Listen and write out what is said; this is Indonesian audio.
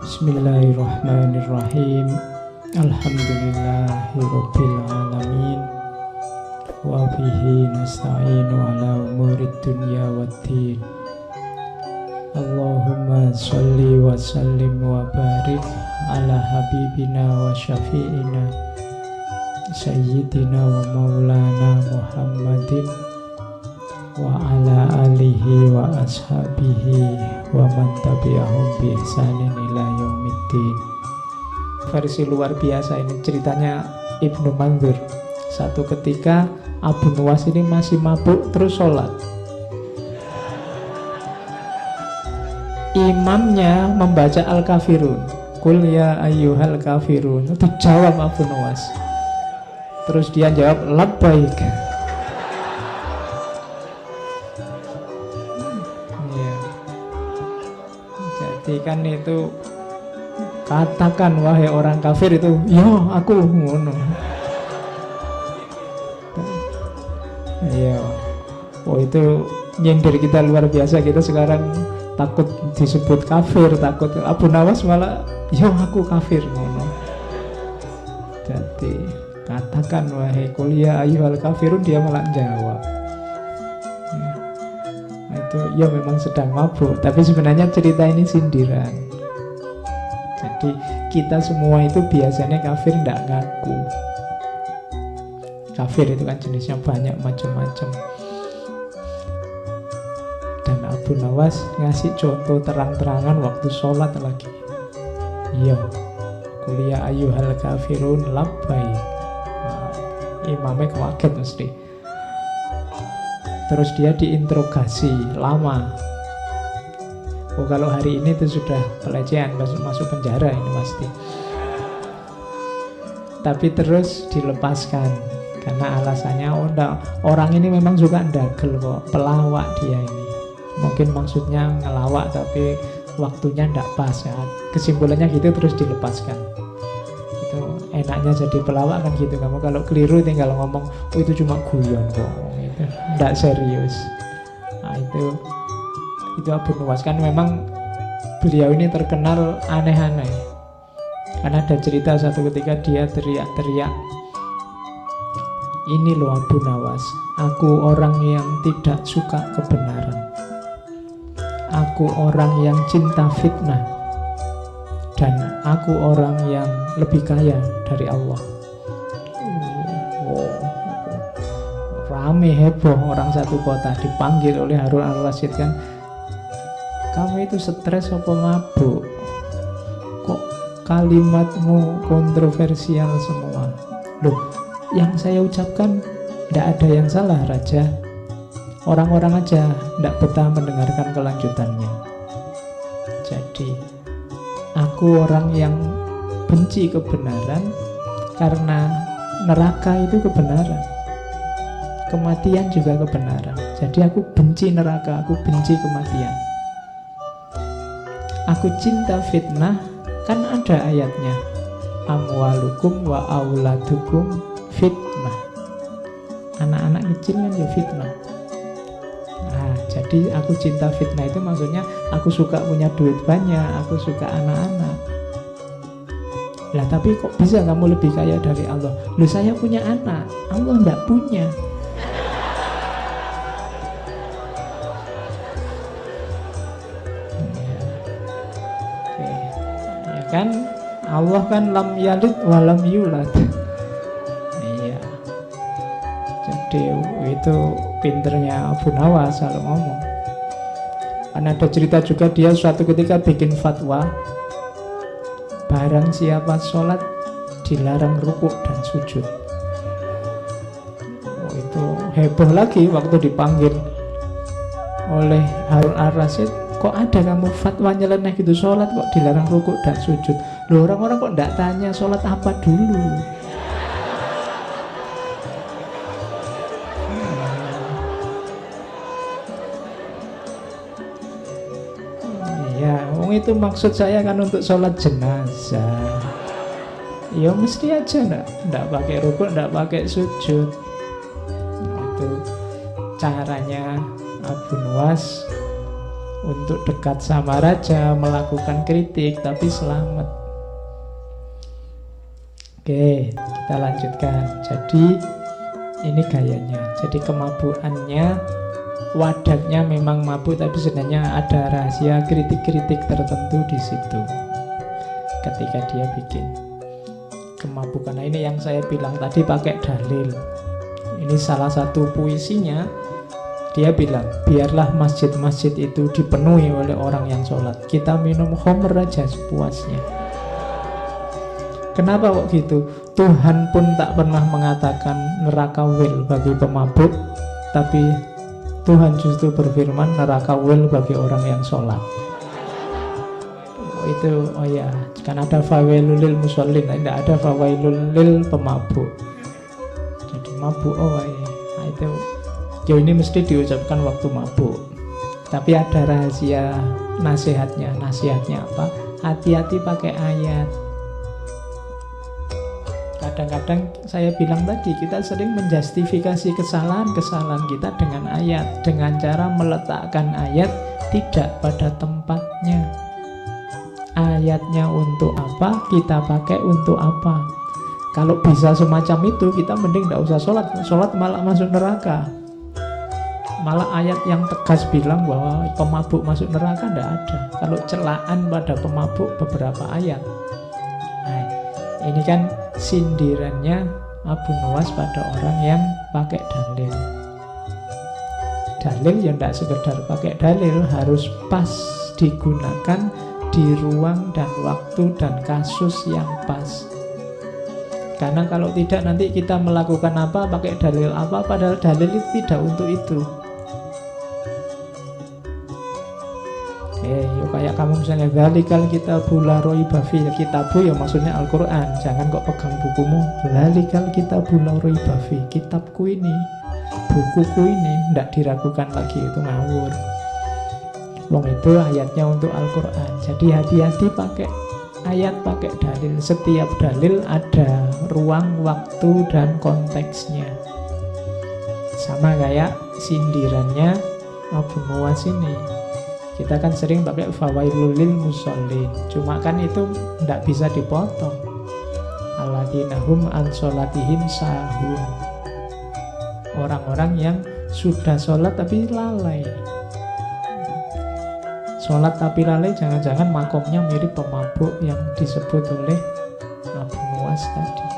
Bismillahirrahmanirrahim. Alhamdulillahirabbil alamin. Wa bihi nasta'inu ala umurid dunya waddin. Allahumma sholli wa sallim wa barik ala habibina wa syafi'ina sayyidina wa maulana Muhammadin wa ala alihi wa ashabihi wa man tabi'ahum bi ihsanin ila yaumiddin. Versi luar biasa ini ceritanya Ibnu Mandzur. Satu ketika Abu Nuwas ini masih mabuk terus sholat. Imamnya membaca Al-Kafirun, Qul ya ayyuhal kafirun. Itu jawab Abu Nuwas. Terus dia jawab labbaik. Kan itu katakan wahai orang kafir itu, yo aku ngono. Iya. Oh itu nyindir kita luar biasa. Kita sekarang takut disebut kafir, takut. Abu Nuwas malah yo aku kafir ngono. Jadi katakan wahai qul ya ayyuhal kafirun, dia malah jawab. Ya memang sedang mabuk, tapi sebenarnya cerita ini sindiran. Jadi kita semua itu biasanya kafir tidak ngaku. Kafir itu kan jenisnya banyak macam-macam. Dan Abu Nuwas ngasih contoh terang-terangan waktu sholat lagi. Iya, qul ya ayyuhal kafirun labbaik. Imamnya kaget mesti. Terus dia diinterogasi lama. Oh kalau hari ini itu sudah pelecehan, masuk penjara ini pasti. Tapi terus dilepaskan karena alasannya orang ini memang suka ndagel kok, pelawak dia ini. Mungkin maksudnya ngelawak tapi waktunya ndak pas ya. Kesimpulannya gitu, terus dilepaskan. Itu enaknya jadi pelawak kan gitu. Kamu kalau keliru tinggal ngomong, oh itu cuma guyon kok. Tidak serius. Nah itu Abu Nuwas kan memang beliau ini terkenal aneh-aneh. Karena ada cerita satu ketika dia teriak-teriak, ini loh Abu Nuwas, aku orang yang tidak suka kebenaran, aku orang yang cinta fitnah, dan aku orang yang lebih kaya dari Allah. Rame heboh orang satu kota, dipanggil oleh Harun al-Rasyid kan, kamu itu stres apa mabuk? Kok kalimatmu kontroversial semua? Loh, yang saya ucapkan tidak ada yang salah Raja. Orang-orang aja tidak betah mendengarkan kelanjutannya. Jadi aku orang yang benci kebenaran karena neraka itu kebenaran, kematian juga kebenaran. Jadi aku benci neraka, aku benci kematian. Aku cinta fitnah, kan ada ayatnya, amwalukum wa auladukum fitnah. Anak-anak kecil kan ya fitnah. Nah, jadi aku cinta fitnah itu maksudnya aku suka punya duit banyak, aku suka anak-anak. Lah tapi kok bisa kamu lebih kaya dari Allah? Loh saya punya anak, Allah enggak punya. Kan Allah kan lam yalid wa lam yulad. Iya. Jadi itu pinternya Abu Nuwas kalau ngomong. Kan ada cerita juga dia suatu ketika bikin fatwa, barang siapa sholat dilarang rukuk dan sujud. Oh, itu heboh lagi waktu dipanggil oleh Harun al-Rasyid. Kok ada kamu fatwa nyeleneh gitu, sholat kok dilarang rukuk dan sujud? Loh orang-orang kok enggak tanya sholat apa dulu? Ya, itu maksud saya kan untuk sholat jenazah. Ya mesti aja enggak pakai rukuk, enggak pakai sujud. Itu caranya Abu Nuwas untuk dekat sama raja, melakukan kritik, tapi selamat. Oke, kita lanjutkan. Jadi ini gayanya. Jadi kemabukannya, wadatnya memang mabuk, tapi sebenarnya ada rahasia kritik-kritik tertentu di situ ketika dia bikin kemabukan. Nah, ini yang saya bilang tadi pakai dalil. Ini salah satu puisinya. Dia bilang, biarlah masjid-masjid itu dipenuhi oleh orang yang sholat. Kita minum khamr aja sepuasnya. Kenapa kok gitu? Tuhan pun tak pernah mengatakan neraka wel bagi pemabuk, tapi Tuhan justru berfirman neraka wel bagi orang yang sholat. Oh ya, kan ada fawailul lil musallin, tidak ada fawailul lil pemabuk. Jadi mabuk, nah itu ya ini mesti diucapkan waktu mabuk. Tapi ada rahasia nasihatnya. Nasihatnya apa? Hati-hati pakai ayat. Kadang-kadang saya bilang tadi, kita sering menjustifikasi kesalahan-kesalahan kita dengan ayat, dengan cara meletakkan ayat tidak pada tempatnya. Ayatnya untuk apa, kita pakai untuk apa. Kalau bisa semacam itu, kita mending tidak usah sholat. Sholat malah masuk neraka. Malah ayat yang tegas bilang bahwa pemabuk masuk neraka tidak ada. Kalau celaan pada pemabuk beberapa ayat. Nah, ini kan sindirannya Abu Nuwas pada orang yang pakai dalil. Dalil ya tidak sekedar pakai dalil, harus pas digunakan di ruang dan waktu dan kasus yang pas. Karena kalau tidak nanti kita melakukan apa, pakai dalil apa, padahal dalil itu tidak untuk itu. Yuk kayak kamu misalnya zalikal kitabu la raiba fi, kitabu ya maksudnya Al-Qur'an. Jangan kok pegang bukumu. Zalikal kitabu la raiba fi, kitabku ini, bukuku ini, tidak diragukan lagi, itu ngawur. Wong itu ayatnya untuk Al-Qur'an. Jadi hati-hati pakai ayat, pakai dalil. Setiap dalil ada ruang, waktu, dan konteksnya. Sama kayak sindirannya Abu Nuwas ini. Kita kan sering pakai fawailul lil musallin. Cuma kan itu tidak bisa dipotong. Alladzina hum an sholatihim sahun. Orang-orang yang sudah sholat tapi lalai. Sholat tapi lalai, jangan-jangan makomnya mirip pemabuk yang disebut oleh Abu Nuwas tadi.